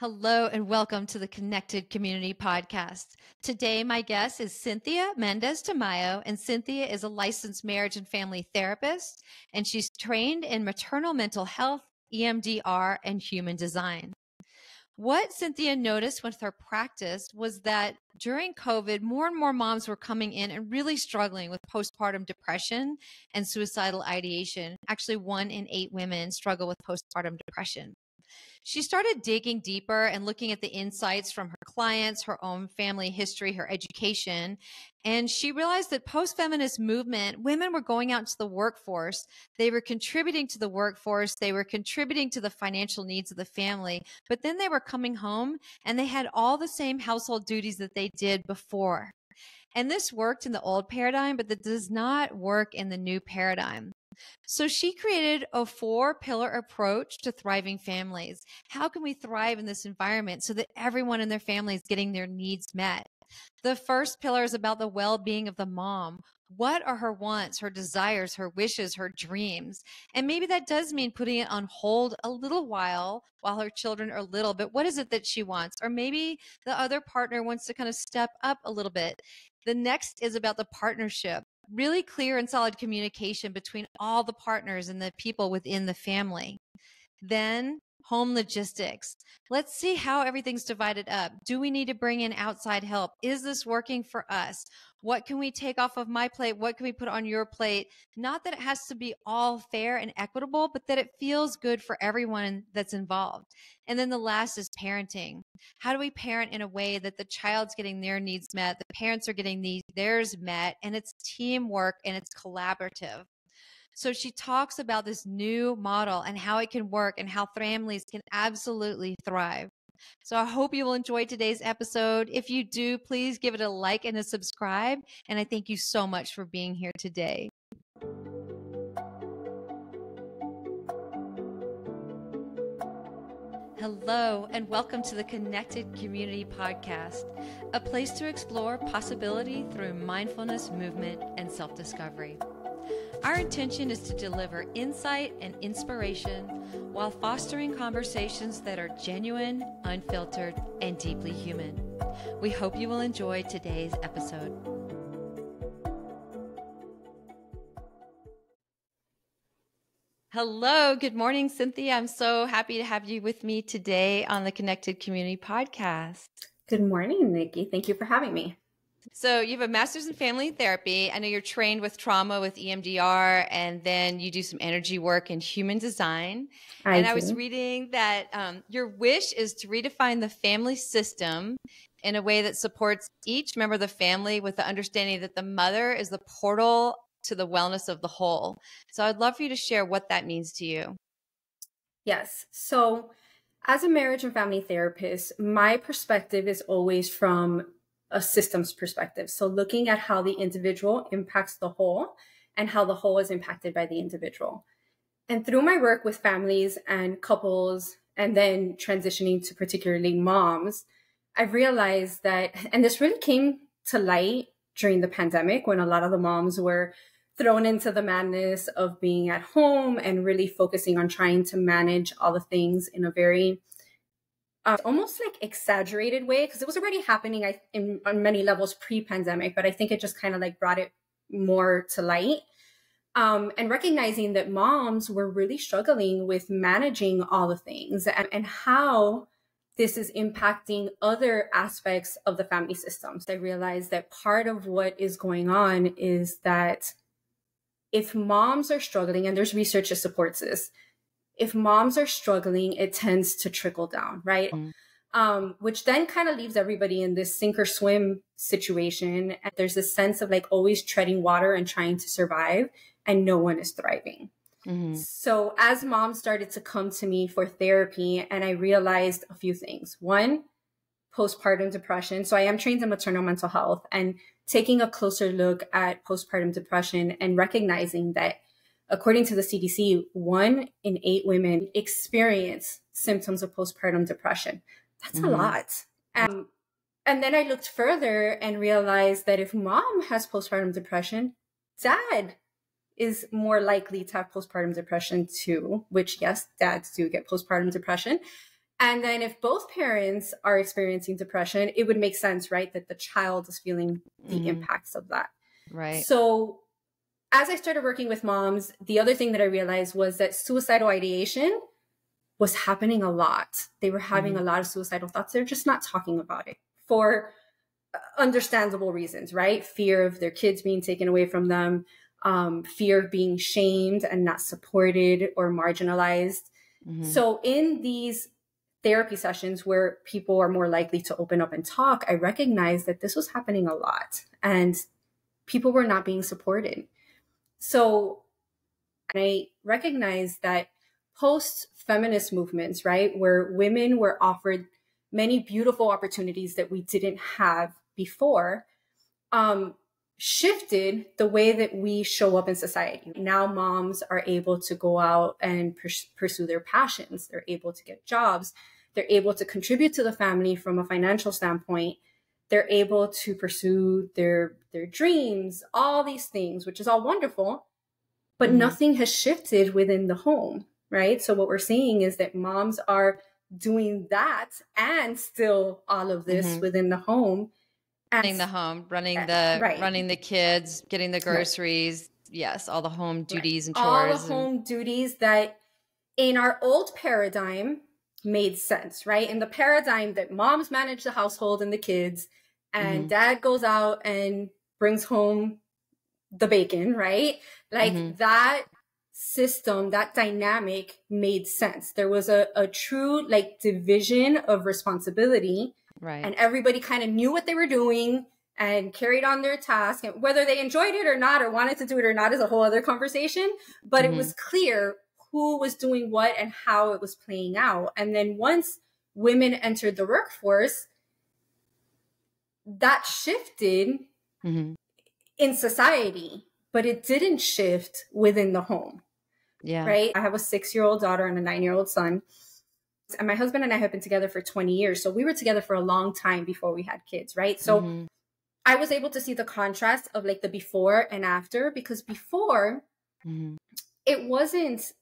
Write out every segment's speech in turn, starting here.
Hello and welcome to the Connected Community Podcast. Today, my guest is Cynthia Mendez Tamayo, and Cynthia is a licensed marriage and family therapist, and she's trained in maternal mental health, EMDR, and human design. What Cynthia noticed with her practice was that during COVID, more and more moms were coming in and really struggling with postpartum depression and suicidal ideation. Actually, 1 in 8 women struggle with postpartum depression. She started digging deeper and looking at the insights from her clients, her own family history, her education. And she realized that post-feminist movement, women were going out into the workforce. They were contributing to the workforce. They were contributing to the financial needs of the family. But then they were coming home and they had all the same household duties that they did before. And this worked in the old paradigm, but that does not work in the new paradigm. So she created a 4-pillar approach to thriving families. How can we thrive in this environment so that everyone in their family is getting their needs met? The first pillar is about the well-being of the mom. What are her wants, her desires, her wishes, her dreams? And maybe that does mean putting it on hold a little while her children are little, but what is it that she wants? Or maybe the other partner wants to kind of step up a little bit. The next is about the partnership. Really clear and solid communication between all the partners and the people within the family. Then home logistics. Let's see how everything's divided up. Do we need to bring in outside help? Is this working for us? What can we take off of my plate? What can we put on your plate? Not that it has to be all fair and equitable, but that it feels good for everyone that's involved. And then the last is parenting. How do we parent in a way that the child's getting their needs met, the parents are getting theirs met, and it's teamwork and it's collaborative. So she talks about this new model and how it can work and how families can absolutely thrive. So I hope you will enjoy today's episode. If you do, please give it a like and a subscribe. And I thank you so much for being here today. Hello, and welcome to the Connected Community Podcast, a place to explore possibility through mindfulness, movement, and self-discovery. Our intention is to deliver insight and inspiration while fostering conversations that are genuine, unfiltered, and deeply human. We hope you will enjoy today's episode. Hello, good morning, Cynthia. I'm so happy to have you with me today on the Connected Community Podcast. Good morning, Nikki. Thank you for having me. So you have a master's in family therapy. I know you're trained with trauma with EMDR, and then you do some energy work in human design. I was reading that your wish is to redefine the family system in a way that supports each member of the family with the understanding that the mother is the portal to the wellness of the whole. So I'd love for you to share what that means to you. Yes. So as a marriage and family therapist, my perspective is always from a systems perspective. So looking at how the individual impacts the whole and how the whole is impacted by the individual. And through my work with families and couples, and then transitioning to particularly moms, I've realized that, and this really came to light during the pandemic when a lot of the moms were thrown into the madness of being at home and really focusing on trying to manage all the things in a very almost like exaggerated way, because it was already happening on many levels pre-pandemic, but I think it just kind of like brought it more to light. And recognizing that moms were really struggling with managing all the things and how this is impacting other aspects of the family systems. I realized that part of what is going on is that if moms are struggling, and there's research that supports this, if moms are struggling, it tends to trickle down, right? Which then kind of leaves everybody in this sink or swim situation. And there's this sense of like always treading water and trying to survive, and no one is thriving. Mm-hmm. So as moms started to come to me for therapy, and I realized a few things. One, postpartum depression. So I am trained in maternal mental health, and taking a closer look at postpartum depression and recognizing that according to the CDC, 1 in 8 women experience symptoms of postpartum depression. That's a lot. And then I looked further and realized that if mom has postpartum depression, dad is more likely to have postpartum depression too, which yes, dads do get postpartum depression. And then if both parents are experiencing depression, it would make sense, right, that the child is feeling the impacts of that. Right. So as I started working with moms, the other thing that I realized was that suicidal ideation was happening a lot. They were having a lot of suicidal thoughts. They're just not talking about it for understandable reasons, right? Fear of their kids being taken away from them, fear of being shamed and not supported or marginalized. So in these therapy sessions where people are more likely to open up and talk, I recognized that this was happening a lot and people were not being supported. So I recognized that post-feminist movements, right, where women were offered many beautiful opportunities that we didn't have before, shifted the way that we show up in society. Now moms are able to go out and pursue their passions. They're able to get jobs. They're able to contribute to the family from a financial standpoint. They're able to pursue their dreams, all these things, which is all wonderful, but nothing has shifted within the home, right? So what we're seeing is that moms are doing that and still all of this within the home. Running the home, running the kids, getting the groceries. Yes. All the home duties and chores. All the home duties that in our old paradigm made sense, right? In the paradigm that moms manage the household and the kids and dad goes out and brings home the bacon, right? Like that system, that dynamic made sense. There was a true like division of responsibility. Right. And everybody kind of knew what they were doing and carried on their task. And whether they enjoyed it or not, or wanted to do it or not is a whole other conversation. But it was clear who was doing what and how it was playing out. And then once women entered the workforce, that shifted in society, but it didn't shift within the home. Yeah. Right. I have a 6-year-old daughter and a 9-year-old son. And my husband and I have been together for 20 years. So we were together for a long time before we had kids, right? So I was able to see the contrast of like the before and after, because before it wasn't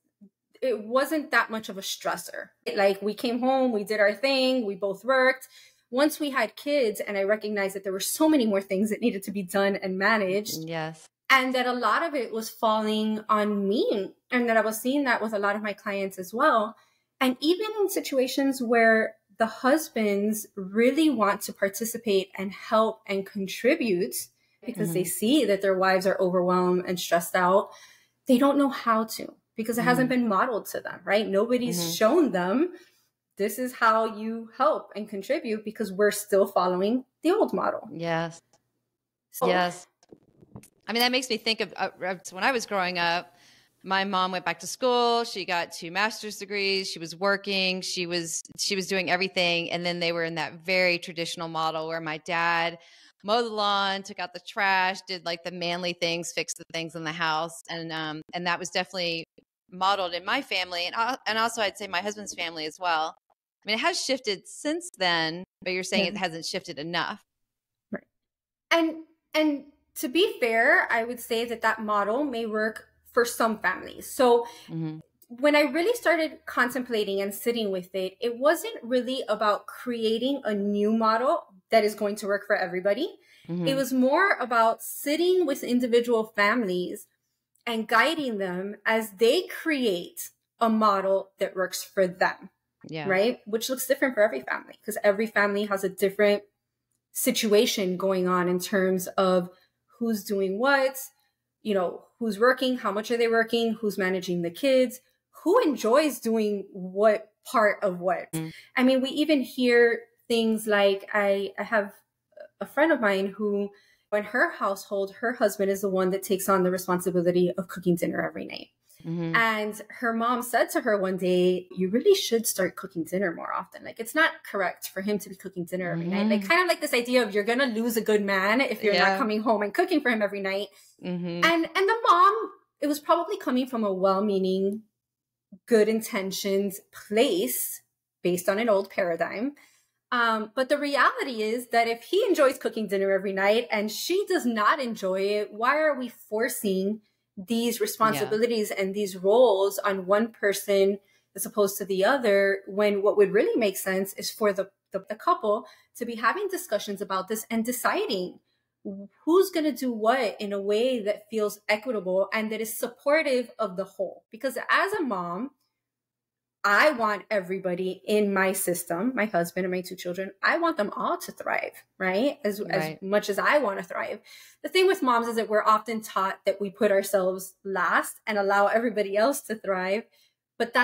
that much of a stressor. Like we came home, we did our thing, we both worked. Once we had kids, and I recognized that there were so many more things that needed to be done and managed. Yes. And that a lot of it was falling on me, and that I was seeing that with a lot of my clients as well. And even in situations where the husbands really want to participate and help and contribute because they see that their wives are overwhelmed and stressed out, they don't know how to because it hasn't been modeled to them, right? Nobody's shown them this is how you help and contribute because we're still following the old model. Yes. So, yes. I mean, that makes me think of when I was growing up. My mom went back to school. She got 2 master's degrees. She was working. She was doing everything. And then they were in that very traditional model where my dad mowed the lawn, took out the trash, did like the manly things, fixed the things in the house. And that was definitely modeled in my family. And also I'd say my husband's family as well. I mean, it has shifted since then, but you're saying it hasn't shifted enough. Right. And to be fair, I would say that model may work for some families. So when I really started contemplating and sitting with it, it wasn't really about creating a new model that is going to work for everybody. It was more about sitting with individual families and guiding them as they create a model that works for them. Yeah. Right? Which looks different for every family because every family has a different situation going on in terms of who's doing what, you know, who's working, how much are they working, who's managing the kids, who enjoys doing what part of what. I mean, we even hear things like I have a friend of mine who, in her household, her husband is the one that takes on the responsibility of cooking dinner every night. And her mom said to her one day, you really should start cooking dinner more often. Like, it's not correct for him to be cooking dinner every night. Like, kind of like this idea of you're going to lose a good man if you're not coming home and cooking for him every night. And the mom, it was probably coming from a well-meaning, good intentions place based on an old paradigm. But the reality is that if he enjoys cooking dinner every night and she does not enjoy it, why are we forcing these responsibilities and these roles on one person as opposed to the other, when what would really make sense is for the couple to be having discussions about this and deciding who's going to do what in a way that feels equitable and that is supportive of the whole. Because as a mom, I want everybody in my system, my husband and my two children, I want them all to thrive, right? As much as I want to thrive. The thing with moms is that we're often taught that we put ourselves last and allow everybody else to thrive. But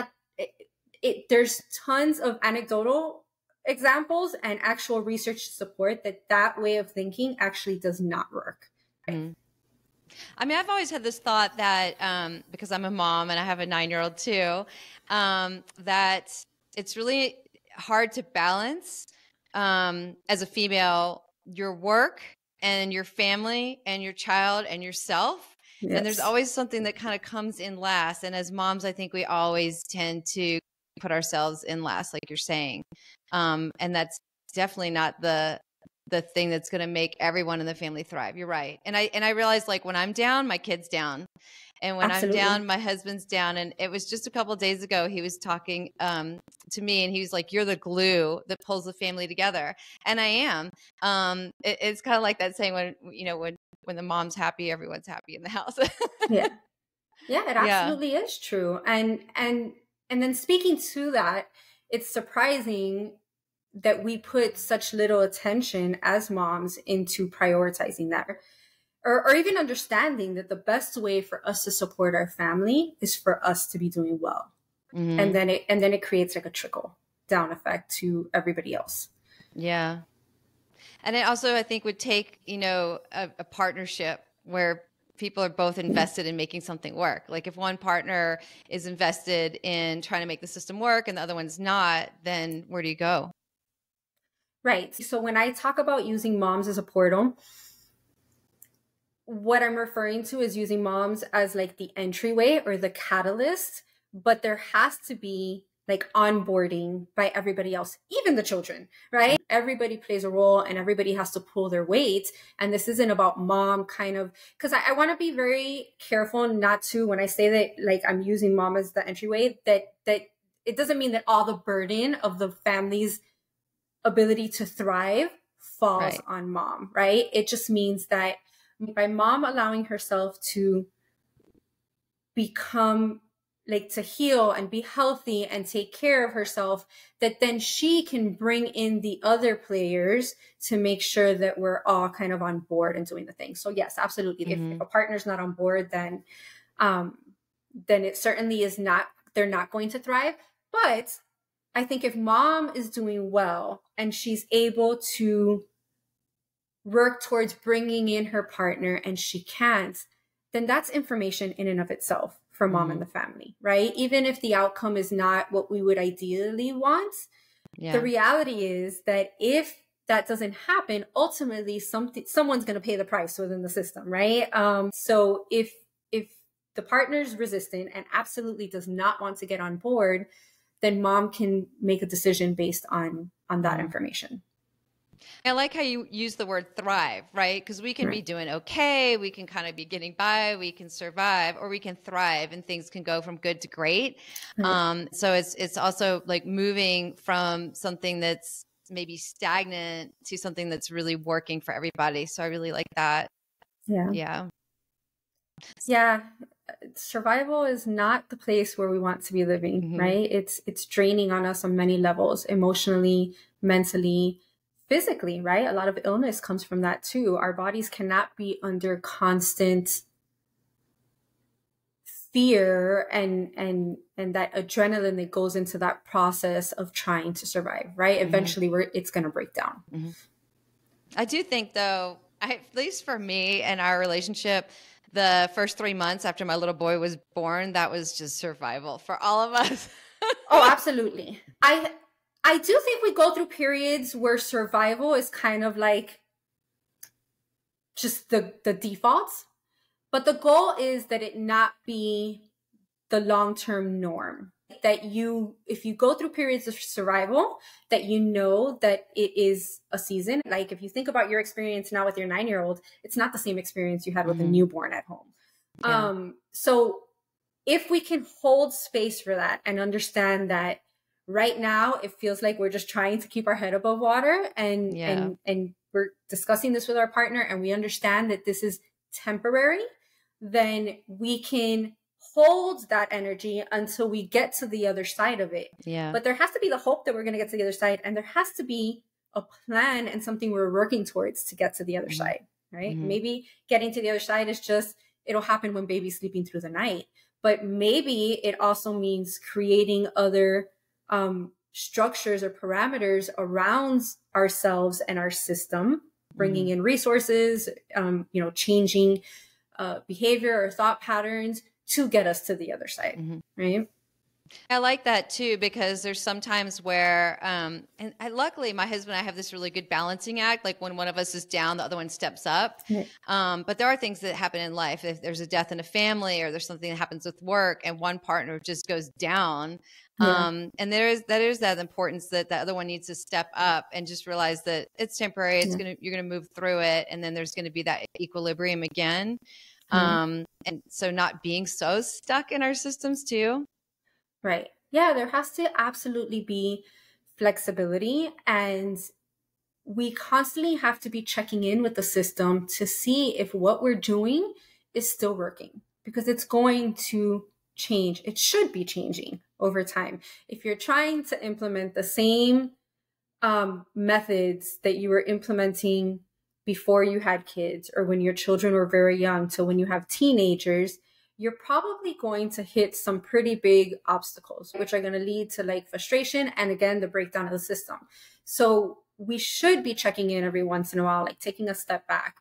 there's tons of anecdotal examples and actual research to support that way of thinking actually does not work. Right? Mm-hmm. I mean, I've always had this thought that because I'm a mom and I have a 9-year-old too, that it's really hard to balance as a female your work and your family and your child and yourself. Yes. And there's always something that kind of comes in last. And as moms, I think we always tend to put ourselves in last, like you're saying. And that's definitely not the thing that's going to make everyone in the family thrive. You're right. And I realized, like, when I'm down, my kid's down. And when Absolutely. I'm down, my husband's down. And it was just a couple of days ago, he was talking to me and he was like, you're the glue that pulls the family together. And I am. It's kind of like that saying when the mom's happy, everyone's happy in the house. Yeah. Yeah, it absolutely is true. And then speaking to that, it's surprising that we put such little attention as moms into prioritizing that, or even understanding that the best way for us to support our family is for us to be doing well. Mm-hmm. And then it creates like a trickle down effect to everybody else. Yeah. And it also, I think, would take, a partnership where people are both invested in making something work. Like if one partner is invested in trying to make the system work and the other one's not, then where do you go? Right. So when I talk about using moms as a portal, what I'm referring to is using moms as like the entryway or the catalyst, but there has to be like onboarding by everybody else, even the children, right? Everybody plays a role and everybody has to pull their weight. And this isn't about mom kind of, because I want to be very careful not to, when I say that like I'm using mom as the entryway, that it doesn't mean that all the burden of the family's ability to thrive falls on mom, right? It just means that by mom allowing herself to become like to heal and be healthy and take care of herself, that then she can bring in the other players to make sure that we're all kind of on board and doing the thing. So yes, absolutely. Mm-hmm. If a partner's not on board, then it certainly is not, they're not going to thrive. But I think if mom is doing well and she's able to work towards bringing in her partner and she can't, then that's information in and of itself for mom and the family, right? Even if the outcome is not what we would ideally want, the reality is that if that doesn't happen, ultimately someone's going to pay the price within the system, right? So if the partner's resistant and absolutely does not want to get on board, then mom can make a decision based on that information. I like how you use the word thrive, right? Because we can be doing okay, we can kind of be getting by, we can survive, or we can thrive and things can go from good to great. So it's also like moving from something that's maybe stagnant to something that's really working for everybody. So I really like that. Yeah. Survival is not the place where we want to be living, right? It's draining on us on many levels, emotionally, mentally, physically, right? A lot of illness comes from that too. Our bodies cannot be under constant fear and that adrenaline that goes into that process of trying to survive, right? Eventually it's going to break down. I do think though, at least for me and our relationship, the first 3 months after my little boy was born, that was just survival for all of us. Oh, absolutely. I do think we go through periods where survival is kind of like just the default, but the goal is that it not be the long-term norm. That if you go through periods of survival, that you know that it is a season. Like if you think about your experience now with your 9-year-old, it's not the same experience you had with a newborn at home. So if we can hold space for that and understand that right now it feels like we're just trying to keep our head above water, and we're discussing this with our partner and we understand that this is temporary, then we can hold that energy until we get to the other side of it. Yeah. But there has to be the hope that we're going to get to the other side, and there has to be a plan and something we're working towards to get to the other side, right? Maybe getting to the other side is just, it'll happen when baby's sleeping through the night. But maybe it also means creating other structures or parameters around ourselves and our system, bringing in resources, changing behavior or thought patterns to get us to the other side, right? I like that too, because there's sometimes where, luckily my husband and I have this really good balancing act. Like when one of us is down, the other one steps up. But there are things that happen in life. If there's a death in a family or there's something that happens with work and one partner just goes down, and that is that importance that the other one needs to step up and just realize that it's temporary. You're going to move through it. And then there's going to be that equilibrium again. And so not being so stuck in our systems too. Right. Yeah, there has to absolutely be flexibility, and we constantly have to be checking in with the system to see if what we're doing is still working, because it's going to change. It should be changing over time. If you're trying to implement the same methods that you were implementing before you had kids or when your children were very young to when you have teenagers, you're probably going to hit some pretty big obstacles, which are going to lead to like frustration and again, the breakdown of the system. So we should be checking in every once in a while, like taking a step back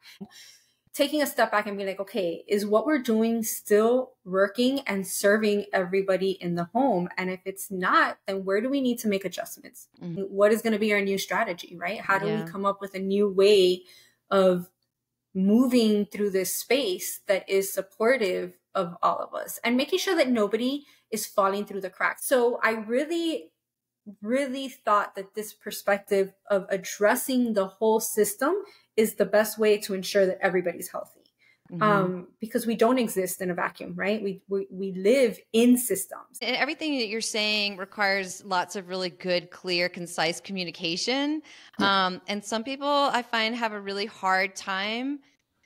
and be like, okay, is what we're doing still working and serving everybody in the home? And if it's not, then where do we need to make adjustments? What is going to be our new strategy, right? How do we come up with a new way of moving through this space that is supportive of all of us and making sure that nobody is falling through the cracks? So I really thought that this perspective of addressing the whole system is the best way to ensure that everybody's healthy. Because we don't exist in a vacuum, right? We live in systems. And everything that you're saying requires lots of really good, clear, concise communication. And some people I find have a really hard time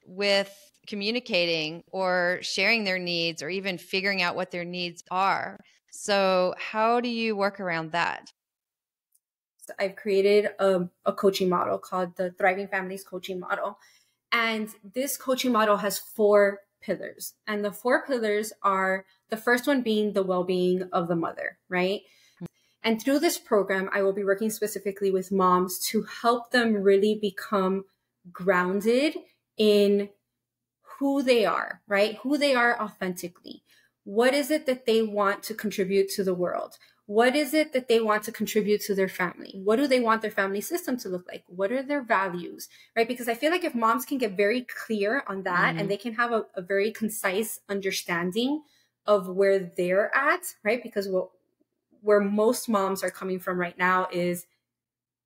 with communicating or sharing their needs or even figuring out what their needs are. So how do you work around that? So I've created a coaching model called the Thriving Families Coaching Model. And this coaching model has 4 pillars. And the 4 pillars are, the first one being the well-being of the mother, right? And through this program, I will be working specifically with moms to help them really become grounded in who they are, right? Who they are authentically. What is it that they want to contribute to the world? What is it that they want to contribute to their family? What do they want their family system to look like? What are their values, right? Because I feel like if moms can get very clear on that and they can have a very concise understanding of where they're at, right? Because where most moms are coming from right now is,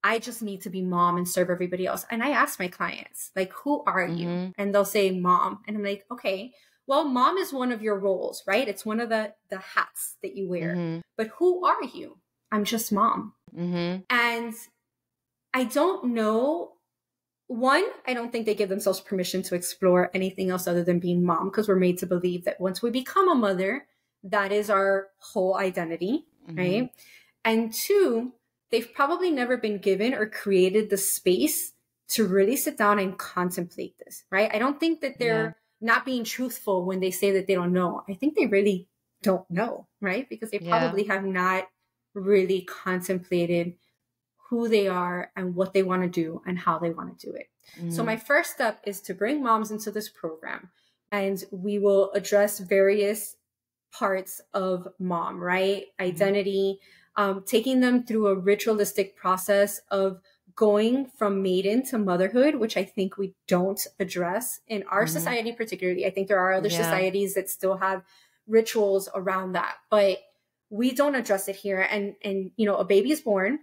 I just need to be mom and serve everybody else. And I ask my clients, like, who are you? And they'll say mom. And I'm like, okay, well, mom is one of your roles, right? It's one of the hats that you wear. But who are you? I'm just mom. And I don't know. One, I don't think they give themselves permission to explore anything else other than being mom, because we're made to believe that once we become a mother, that is our whole identity, right? And 2, they've probably never been given or created the space to really sit down and contemplate this, right? I don't think that they're not being truthful when they say that they don't know. I think they really don't know, right? Because they probably have not really contemplated who they are and what they want to do and how they want to do it. So my first step is to bring moms into this program, and we will address various parts of mom, right? Identity, taking them through a ritualistic process of going from maiden to motherhood, which I think we don't address in our society particularly. I think there are other societies that still have rituals around that, but we don't address it here. And you know, a baby is born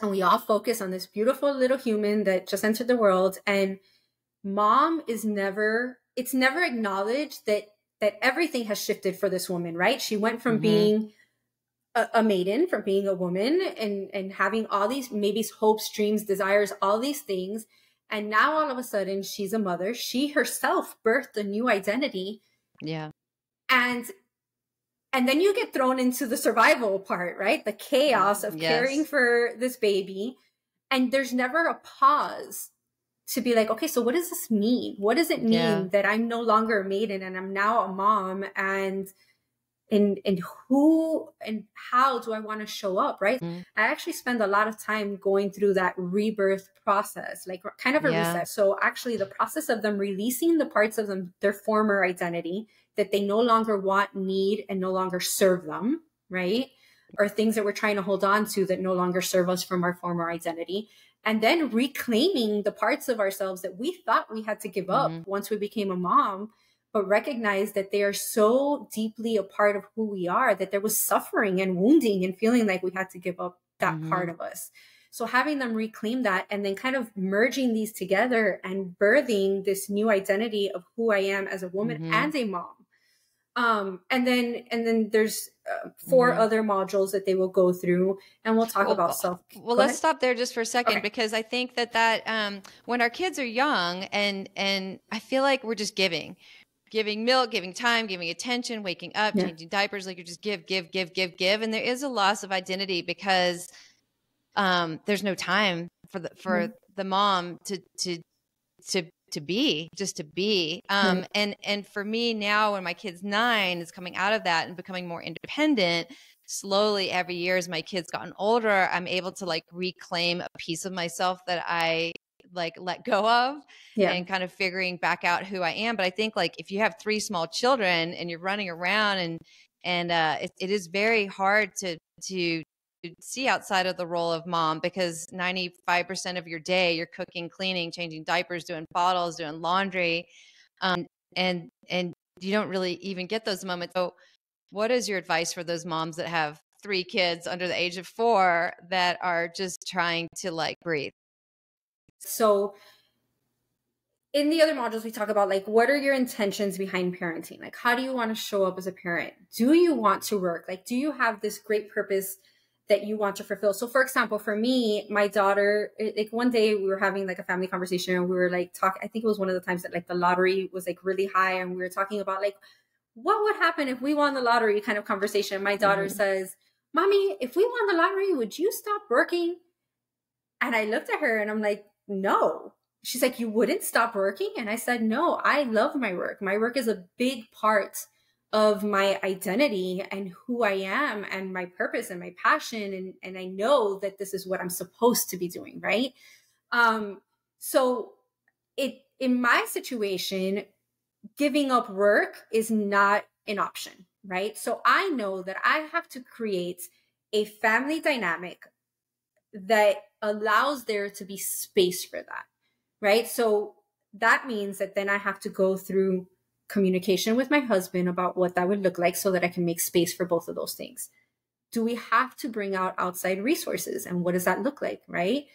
and we all focus on this beautiful little human that just entered the world, and mom is never, it's never acknowledged that that everything has shifted for this woman, right? She went from Mm-hmm. being a maiden, from being a woman and having all these maybe hopes, dreams, desires, all these things. And now all of a sudden she's a mother. She herself birthed a new identity. Yeah. And then you get thrown into the survival part, right? The chaos of caring for this baby. And there's never a pause to be like, okay, so what does this mean? What does it mean that I'm no longer a maiden and I'm now a mom? And who and how do I want to show up, right? Mm-hmm. I actually spend a lot of time going through that rebirth process, like kind of a reset. So actually the process of them releasing the parts of them, their former identity that they no longer want, need, and no longer serve them, right? Or things that we're trying to hold on to that no longer serve us from our former identity. And then reclaiming the parts of ourselves that we thought we had to give up once we became a mom, but recognize that they are so deeply a part of who we are, that there was suffering and wounding and feeling like we had to give up that part of us. So having them reclaim that and then kind of merging these together and birthing this new identity of who I am as a woman and a mom. And then there's 4 other modules that they will go through, and we'll talk about self. Well, let's stop there just for a second, because I think that when our kids are young and I feel like we're just giving milk, giving time, giving attention, waking up, changing diapers, like you just give. And there is a loss of identity because there's no time for the mom to be. And for me now, when my kid's 9, is coming out of that and becoming more independent, slowly every year as my kid's gotten older, I'm able to like reclaim a piece of myself that I like let go of and kind of figuring back out who I am. But I think like if you have 3 small children and you're running around and it is very hard to see outside of the role of mom, because 95% of your day you're cooking, cleaning, changing diapers, doing bottles, doing laundry, and you don't really even get those moments. So what is your advice for those moms that have 3 kids under the age of 4 that are just trying to like breathe? So in the other modules, we talk about like, what are your intentions behind parenting? Like, how do you want to show up as a parent? Do you want to work? Like, do you have this great purpose that you want to fulfill? So for example, for me, my daughter, like one day we were having like a family conversation and we were like talking, I think it was one of the times that like the lottery was like really high. And we were talking about like, what would happen if we won the lottery kind of conversation. My daughter says, Mommy, if we won the lottery, would you stop working? And I looked at her and I'm like, no. She's like, you wouldn't stop working? And I said, no, I love my work. My work is a big part of my identity and who I am and my purpose and my passion. And I know that this is what I'm supposed to be doing, right? So in my situation, giving up work is not an option, right? So I know that I have to create a family dynamic that allows there to be space for that, right? So that means that then I have to go through communication with my husband about what that would look like so that I can make space for both of those things. Do we have to bring out outside resources? And what does that look like, right?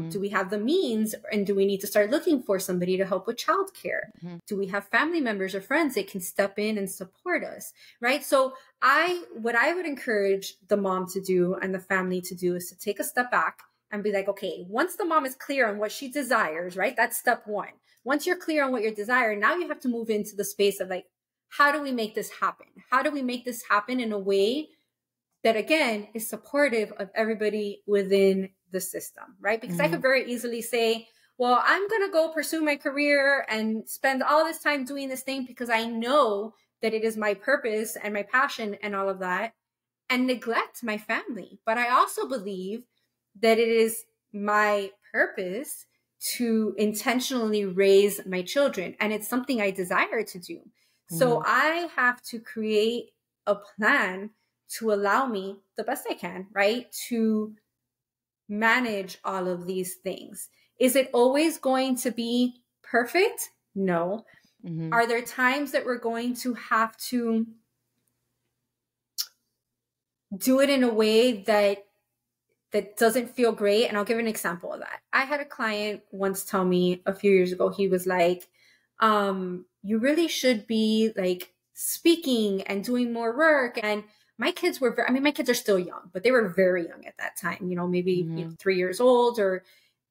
Do we have the means, and do we need to start looking for somebody to help with childcare? Do we have family members or friends that can step in and support us, right? So what I would encourage the mom to do and the family to do is to take a step back and be like, okay, once the mom is clear on what she desires, right? That's step 1. Once you're clear on what you desire, now you have to move into the space of like, how do we make this happen? How do we make this happen in a way that, again, is supportive of everybody within the system, right? Because I could very easily say, well, I'm going to go pursue my career and spend all this time doing this thing because I know that it is my purpose and my passion and all of that, and neglect my family. But I also believe that it is my purpose to intentionally raise my children, and it's something I desire to do. So I have to create a plan to allow me the best I can, right, to manage all of these things. Is it always going to be perfect? No. Are there times that we're going to have to do it in a way that doesn't feel great? And I'll give an example of that. I had a client once tell me a few years ago, he was like, you really should be like speaking and doing more work. And my kids were, my kids are still young, but they were very young at that time, maybe 3 years old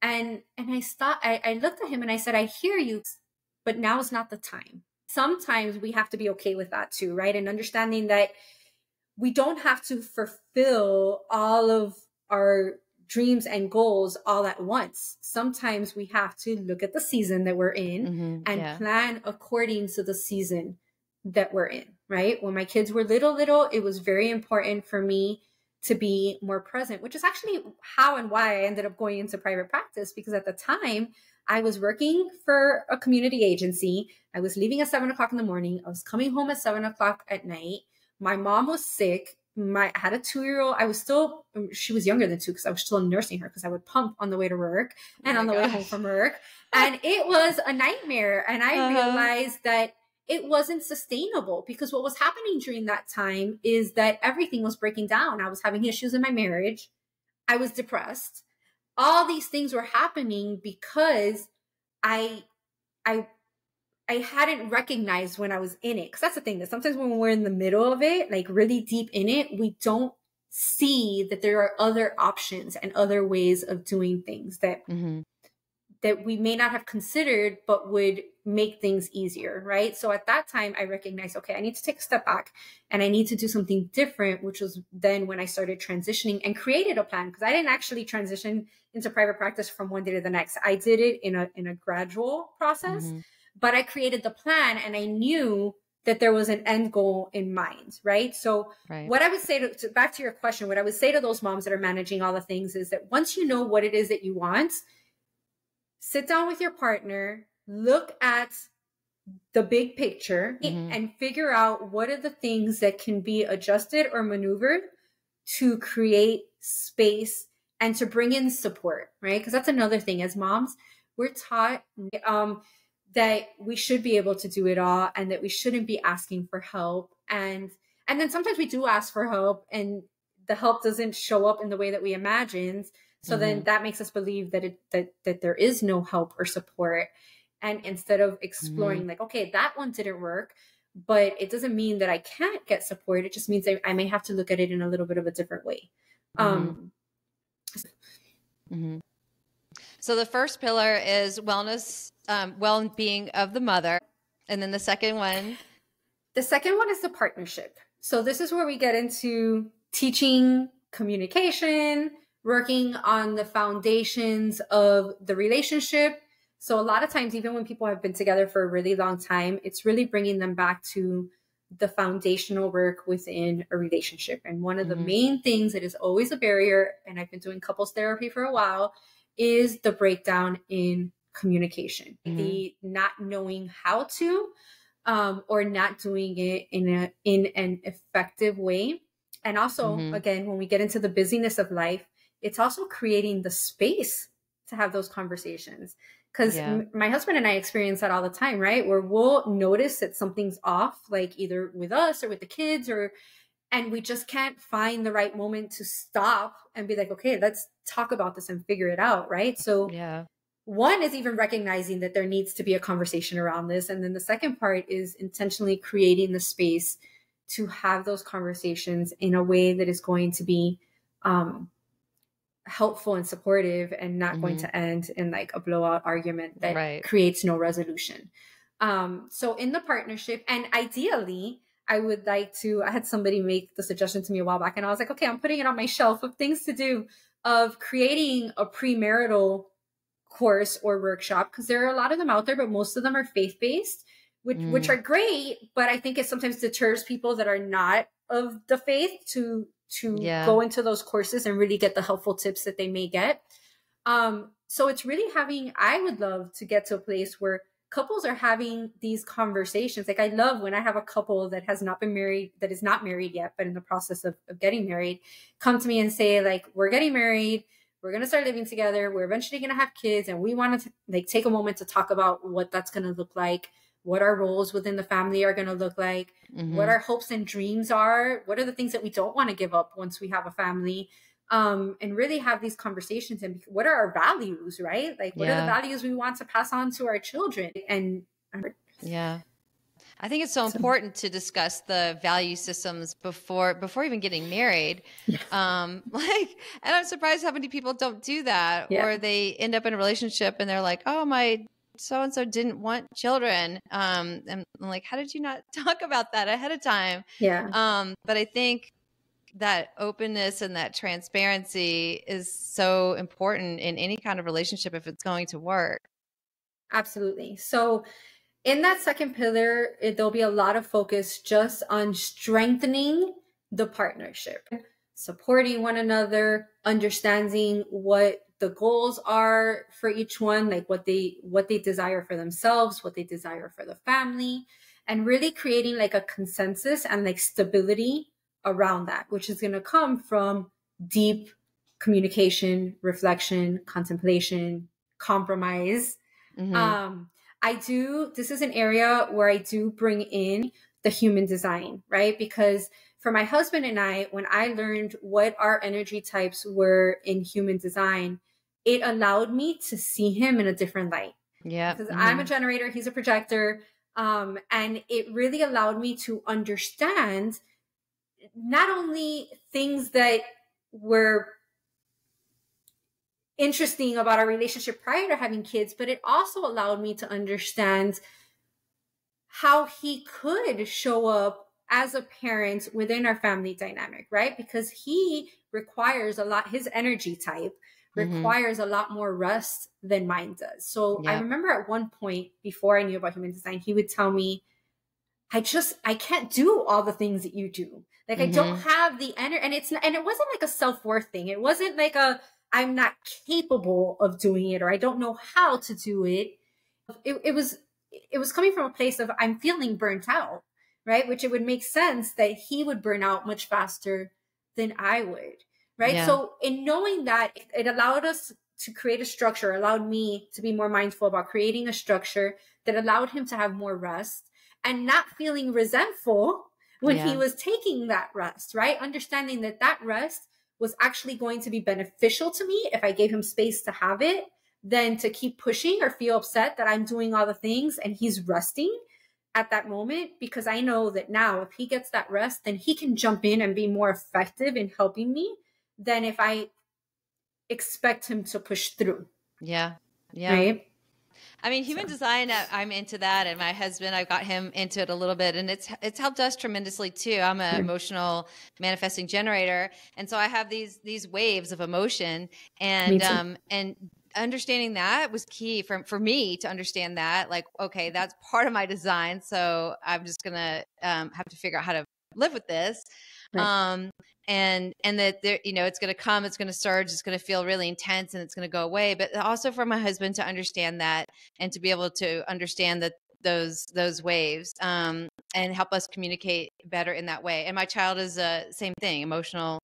and I looked at him and I said, I hear you, but now is not the time. Sometimes we have to be okay with that too, right? And understanding that we don't have to fulfill all of our dreams and goals all at once. Sometimes we have to look at the season that we're in and plan according to the season that we're in, right? When my kids were little, it was very important for me to be more present, which is actually how and why I ended up going into private practice, because at the time I was working for a community agency. I was leaving at 7:00 in the morning. I was coming home at 7:00 at night. My mom was sick. I had a 2-year-old. She was younger than 2 because I was still nursing her because I would pump on the way to work and on the way home from work. And it was a nightmare. And I realized that it wasn't sustainable, because what was happening during that time is that everything was breaking down. I was having issues in my marriage. I was depressed. All these things were happening because I hadn't recognized when I was in it. Because that's the thing, that sometimes when we're in the middle of it, like really deep in it, we don't see that there are other options and other ways of doing things that that we may not have considered, but would make things easier, right? So at that time, I recognized, okay, I need to take a step back and I need to do something different, which was then when I started transitioning and created a plan, because I didn't actually transition into private practice from one day to the next. I did it in a gradual process, but I created the plan and I knew that there was an end goal in mind, right? So what I would say back to your question, what I would say to those moms that are managing all the things is that once you know what it is that you want, sit down with your partner, look at the big picture and figure out what are the things that can be adjusted or maneuvered to create space and to bring in support, right? Because that's another thing. As moms, we're taught that we should be able to do it all and that we shouldn't be asking for help. And then sometimes we do ask for help and the help doesn't show up in the way that we imagined. So then that makes us believe that that there is no help or support. And instead of exploring like, okay, that one didn't work, but it doesn't mean that I can't get support. It just means that I may have to look at it in a little bit of a different way. So the first pillar is wellness, well-being of the mother. And then the second one? The second one is the partnership. So this is where we get into teaching communication, working on the foundations of the relationship. So a lot of times, even when people have been together for a really long time, it's really bringing them back to the foundational work within a relationship. And one of the main things that is always a barrier, and I've been doing couples therapy for a while, is the breakdown in communication, the not knowing how to, or not doing it in an effective way. And also, again, when we get into the busyness of life, it's also creating the space to have those conversations. Because my husband and I experience that all the time, right? Where we'll notice that something's off, like either with us or with the kids, and we just can't find the right moment to stop and be like, okay, let's talk about this and figure it out, right? So one is even recognizing that there needs to be a conversation around this. And then the second part is intentionally creating the space to have those conversations in a way that is going to be helpful and supportive and not going to end in like a blowout argument that creates no resolution. So in the partnership, and ideally, I had somebody make the suggestion to me a while back, and I was like, okay, I'm putting it on my shelf of things to do, of creating a premarital course or workshop, because there are a lot of them out there, but most of them are faith-based, which are great, but I think it sometimes deters people that are not of the faith to go into those courses and really get the helpful tips that they may get. So it's really I would love to get to a place where couples are having these conversations. Like I love when I have a couple that has not been married, that is not married yet, but in the process of getting married, come to me and say like, we're getting married, we're going to start living together, we're eventually going to have kids, and we want to like take a moment to talk about what that's going to look like, what our roles within the family are going to look like, what our hopes and dreams are, what are the things that we don't want to give up once we have a family, and really have these conversations. And what are our values, right? Like, what are the values we want to pass on to our children? And I think it's so important to discuss the value systems before even getting married. Yeah. And I'm surprised how many people don't do that, Yeah. or they end up in a relationship and they're like, oh, my so-and-so didn't want children. And I'm like, how did you not talk about that ahead of time? Yeah. But I think that openness and that transparency is so important in any kind of relationship if it's going to work. Absolutely. So in that second pillar, there'll be a lot of focus just on strengthening the partnership, supporting one another, understanding what the goals are for each one, like what they desire for themselves, what they desire for the family, and really creating like a consensus and like stability around that, which is going to come from deep communication, reflection, contemplation, compromise. Mm-hmm. This is an area where I do bring in the human design, right? Because for my husband and I, when I learned what our energy types were in human design, it allowed me to see him in a different light. Yeah. Because Mm-hmm. I'm a generator, he's a projector. And it really allowed me to understand not only things that were interesting about our relationship prior to having kids, but it also allowed me to understand how he could show up as a parent within our family dynamic, right? Because he requires a lot, his energy type requires a lot more rest than mine does. So I remember at one point before I knew about human design, he would tell me, I can't do all the things that you do. Like I don't have the energy, and it wasn't like a self-worth thing. It wasn't like I'm not capable of doing it or I don't know how to do it. It was coming from a place of I'm feeling burnt out, right? Which it would make sense that he would burn out much faster than I would, right? Yeah. So in knowing that, it allowed us to create a structure, allowed me to be more mindful about creating a structure that allowed him to have more rest and not feeling resentful when he was taking that rest, right? Understanding that that rest was actually going to be beneficial to me if I gave him space to have it, than to keep pushing or feel upset that I'm doing all the things and he's resting at that moment. Because I know that now if he gets that rest, then he can jump in and be more effective in helping me than if I expect him to push through. Yeah. Yeah. Right. I mean, human design, I'm into that. And my husband, I've got him into it a little bit, and it's helped us tremendously too. I'm an emotional manifesting generator. And so I have these waves of emotion, and understanding that was key for me to understand that, like, okay, that's part of my design. So I'm just going to have to figure out how to live with this. Right. And that there, it's going to come, it's going to surge, it's going to feel really intense, and it's going to go away. But also for my husband to understand that, and to be able to understand that those waves, and help us communicate better in that way. And my child is the same thing, emotional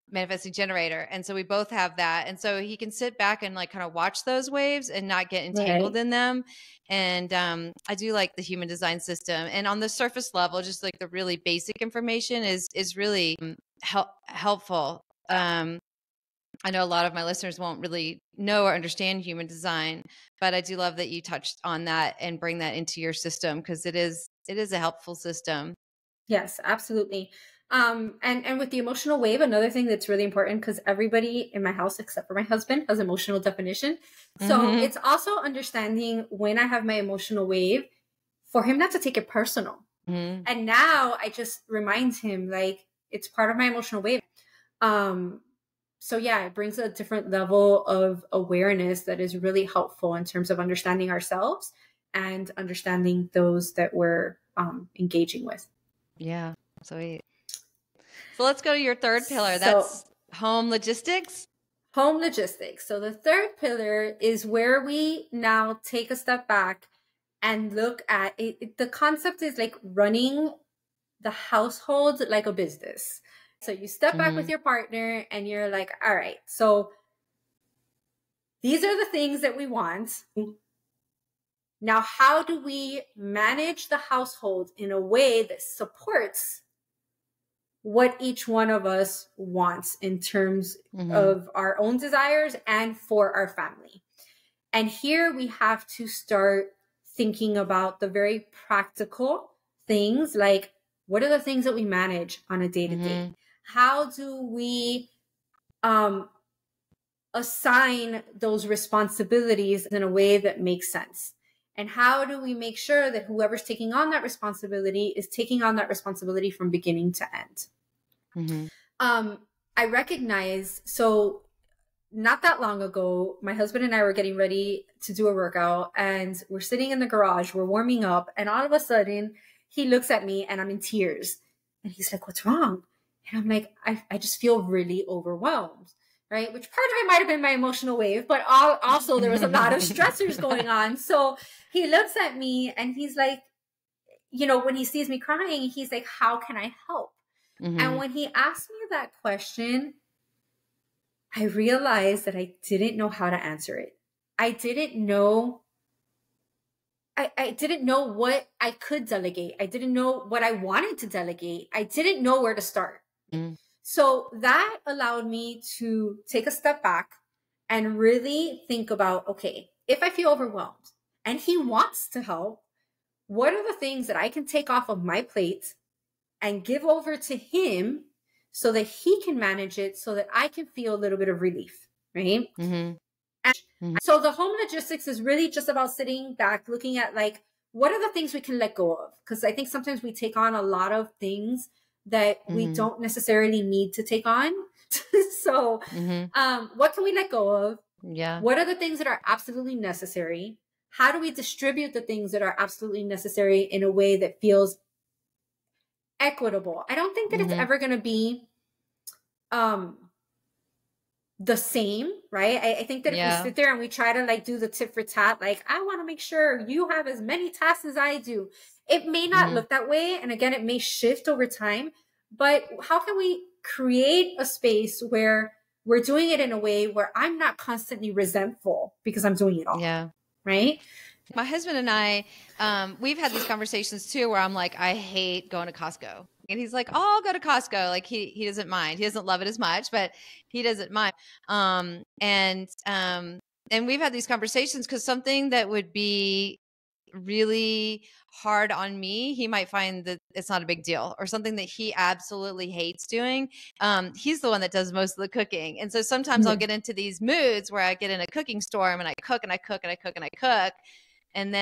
manifesting generator, and so we both have that, and so he can sit back and like kind of watch those waves and not get entangled in them. And I do like the human design system, and on the surface level, just like the really basic information is really helpful. I know a lot of my listeners won't really know or understand human design, but I do love that you touched on that and bring that into your system, because it is a helpful system. Yes, absolutely. And with the emotional wave, another thing that's really important, because everybody in my house, except for my husband, has emotional definition. So it's also understanding when I have my emotional wave for him not to take it personal. And now I just remind him, like, it's part of my emotional wave. So yeah, it brings a different level of awareness that is really helpful in terms of understanding ourselves and understanding those that we're engaging with. Yeah, sweet. So let's go to your third pillar. That's home logistics. Home logistics. So the third pillar is where we now take a step back and look at it. The concept is like running the household like a business. So you step back with your partner and you're like, all right, so these are the things that we want. Now, how do we manage the household in a way that supports what each one of us wants in terms of our own desires and for our family? And here we have to start thinking about the very practical things, like what are the things that we manage on a day-to-day? How do we assign those responsibilities in a way that makes sense? And how do we make sure that whoever's taking on that responsibility is taking on that responsibility from beginning to end? I recognize, so not that long ago, my husband and I were getting ready to do a workout, and we're sitting in the garage, we're warming up, and all of a sudden he looks at me and I'm in tears. And he's like, "What's wrong?" And I'm like, I just feel really overwhelmed, right? Which part of it might have been my emotional wave, but also there was a lot of stressors going on. So he looks at me and he's like, when he sees me crying, he's like, "How can I help?" And when he asked me that question, I realized that I didn't know how to answer it. I didn't know what I could delegate. I didn't know what I wanted to delegate. I didn't know where to start. So that allowed me to take a step back and really think about, okay, if I feel overwhelmed and he wants to help, what are the things that I can take off of my plate and give over to him so that he can manage it, so that I can feel a little bit of relief, right? So the home logistics is really just about sitting back, looking at like, what are the things we can let go of? Because I think sometimes we take on a lot of things that we don't necessarily need to take on. So what can we let go of? Yeah. What are the things that are absolutely necessary? How do we distribute the things that are absolutely necessary in a way that feels equitable? I don't think that it's ever going to be the same, right? I think that if we sit there and we try to like do the tit for tat, like I want to make sure you have as many tasks as I do, it may not look that way. And again, it may shift over time, but how can we create a space where we're doing it in a way where I'm not constantly resentful because I'm doing it all? Yeah. Right. My husband and I, we've had these conversations too, where I'm like, I hate going to Costco. And he's like, "Oh, I'll go to Costco." Like he doesn't mind. He doesn't love it as much, but he doesn't mind. And we've had these conversations because something that would be really hard on me, he might find that it's not a big deal, or something that he absolutely hates doing. He's the one that does most of the cooking. And so sometimes I'll get into these moods where I get in a cooking storm and I cook and I cook and I cook and I cook. And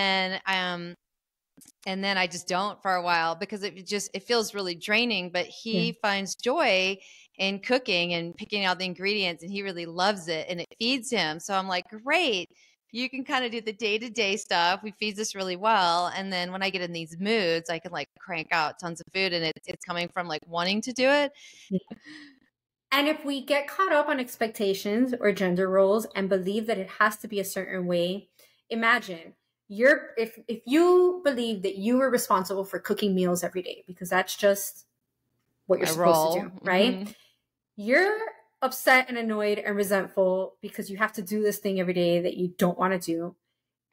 then I just don't for a while because it feels really draining, but he finds joy in cooking and picking out the ingredients, and he really loves it and it feeds him. So I'm like, great, you can kind of do the day-to-day stuff. We feeds us really well. And then when I get in these moods, I can like crank out tons of food, and it's coming from like wanting to do it. And if we get caught up on expectations or gender roles and believe that it has to be a certain way, imagine if you believe that you were responsible for cooking meals every day because that's just what you're supposed to do, right? You're upset and annoyed and resentful because you have to do this thing every day that you don't want to do.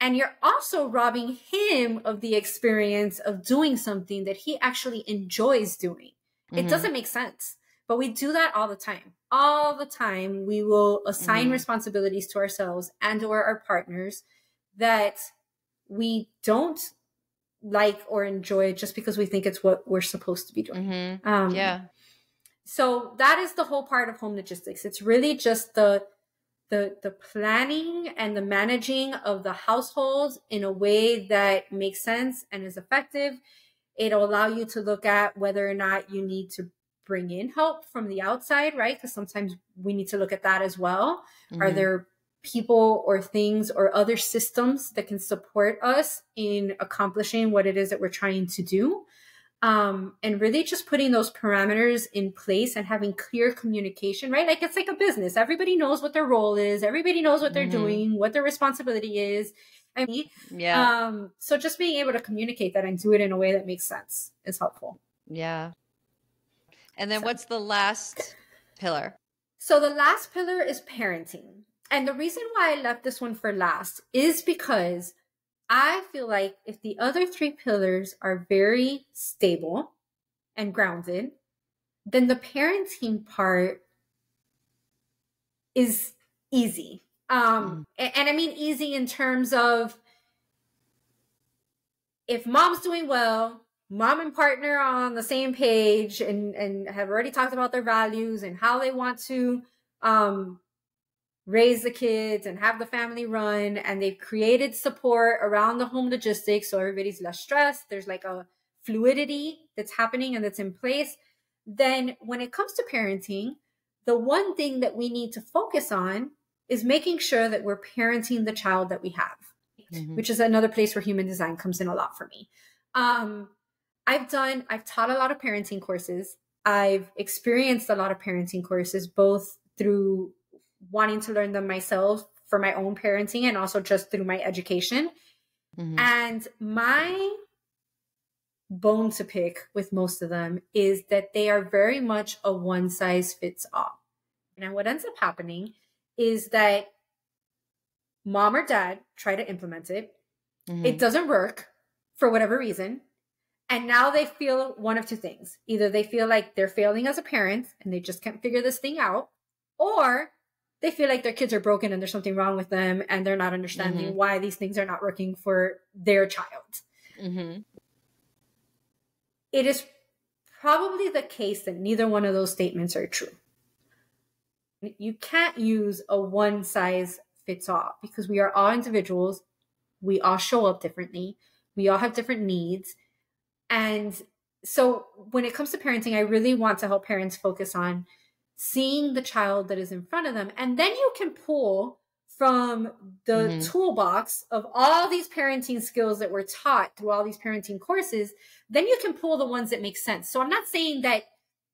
And you're also robbing him of the experience of doing something that he actually enjoys doing. It doesn't make sense. But we do that all the time. All the time, we will assign responsibilities to ourselves and or our partners that we don't like or enjoy just because we think it's what we're supposed to be doing. So that is the whole part of home logistics. It's really just the planning and the managing of the household in a way that makes sense and is effective. It'll allow you to look at whether or not you need to bring in help from the outside, right? Because sometimes we need to look at that as well. Are there people or things or other systems that can support us in accomplishing what it is that we're trying to do? And really just putting those parameters in place and having clear communication, right? Like it's like a business. Everybody knows what their role is. Everybody knows what they're doing, what their responsibility is. So just being able to communicate that and do it in a way that makes sense is helpful. Yeah. And then what's the last pillar? So the last pillar is parenting. And the reason why I left this one for last is because I feel like if the other three pillars are very stable and grounded, then the parenting part is easy. And I mean easy in terms of if mom's doing well, mom and partner are on the same page and have already talked about their values and how they want to raise the kids and have the family run, and they've created support around the home logistics so everybody's less stressed, there's like a fluidity that's happening and that's in place, then when it comes to parenting, the one thing that we need to focus on is making sure that we're parenting the child that we have, which is another place where human design comes in a lot for me. I've taught a lot of parenting courses. I've experienced a lot of parenting courses, both through wanting to learn them myself for my own parenting and also just through my education. And my bone to pick with most of them is that they are very much a one size fits all. And what ends up happening is that mom or dad try to implement it. It doesn't work for whatever reason. And now they feel one of two things. Either they feel like they're failing as a parent and they just can't figure this thing out, or they feel like their kids are broken and there's something wrong with them and they're not understanding why these things are not working for their child. It is probably the case that neither one of those statements are true. You can't use a one size fits all because we are all individuals. We all show up differently. We all have different needs. And so when it comes to parenting, I really want to help parents focus on seeing the child that is in front of them. And then you can pull from the toolbox of all these parenting skills that were taught through all these parenting courses. Then you can pull the ones that make sense. So I'm not saying that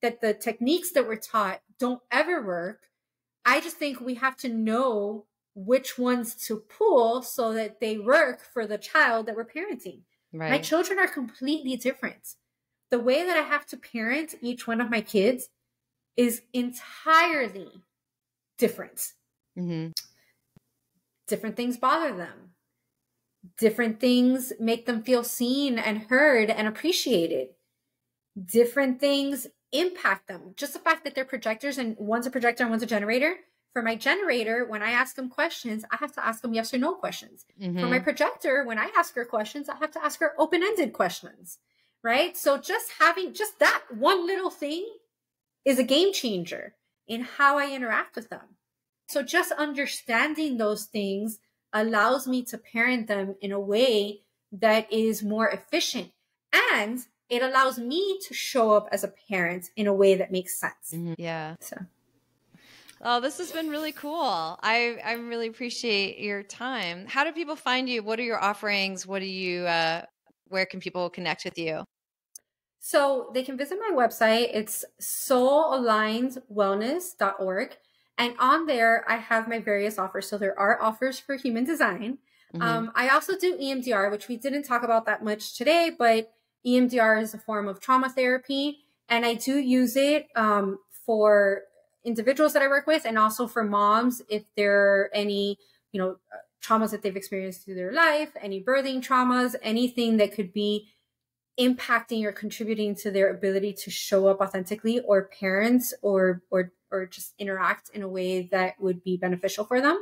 the techniques that were taught don't ever work. I just think we have to know which ones to pull so that they work for the child that we're parenting. Right. My children are completely different. The way that I have to parent each one of my kids is entirely different. Different things bother them. Different things make them feel seen and heard and appreciated. Different things impact them. Just the fact that they're projectors and one's a projector and one's a generator. For my generator, when I ask them questions, I have to ask them yes or no questions. For my projector, when I ask her questions, I have to ask her open-ended questions, right? So just having just that one little thing is a game changer in how I interact with them. So just understanding those things allows me to parent them in a way that is more efficient. And it allows me to show up as a parent in a way that makes sense. Yeah. So. Oh, this has been really cool. I really appreciate your time. How do people find you? What are your offerings? What do you, where can people connect with you? So they can visit my website. It's soulalignedwellness.org. And on there, I have my various offers. So there are offers for human design. I also do EMDR, which we didn't talk about that much today, but EMDR is a form of trauma therapy. And I do use it for individuals that I work with and also for moms if there are any, traumas that they've experienced through their life, any birthing traumas, anything that could be impacting or contributing to their ability to show up authentically or parent or just interact in a way that would be beneficial for them.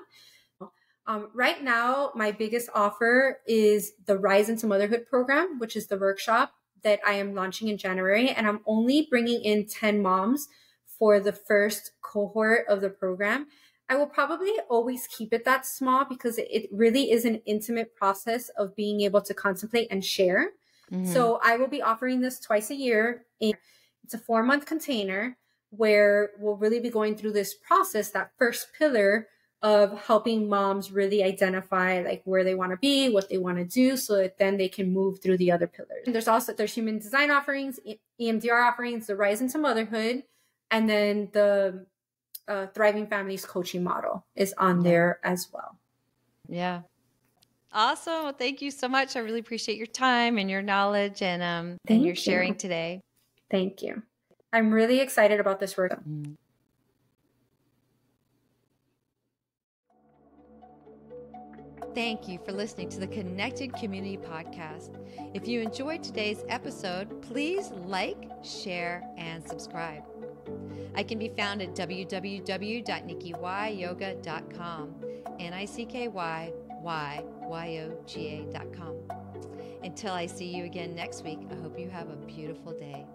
Right now, my biggest offer is the Rise into Motherhood program, which is the workshop that I am launching in January. And I'm only bringing in 10 moms for the first cohort of the program. I will probably always keep it that small because it really is an intimate process of being able to contemplate and share. So I will be offering this twice a year. It's a 4-month container where we'll really be going through this process, that first pillar of helping moms really identify like where they want to be, what they want to do, so that then they can move through the other pillars. And there's human design offerings, EMDR offerings, the Rise into Motherhood, and then the Thriving Families coaching model is on there as well. Yeah. Awesome. Well, thank you so much. I really appreciate your time and your knowledge and your sharing today. Thank you. I'm really excited about this work. Thank you for listening to the Connected Community Podcast. If you enjoyed today's episode, please like, share, and subscribe. I can be found at www.nikkiyoga.com, NICKYYYOGA.com. Until I see you again next week, I hope you have a beautiful day.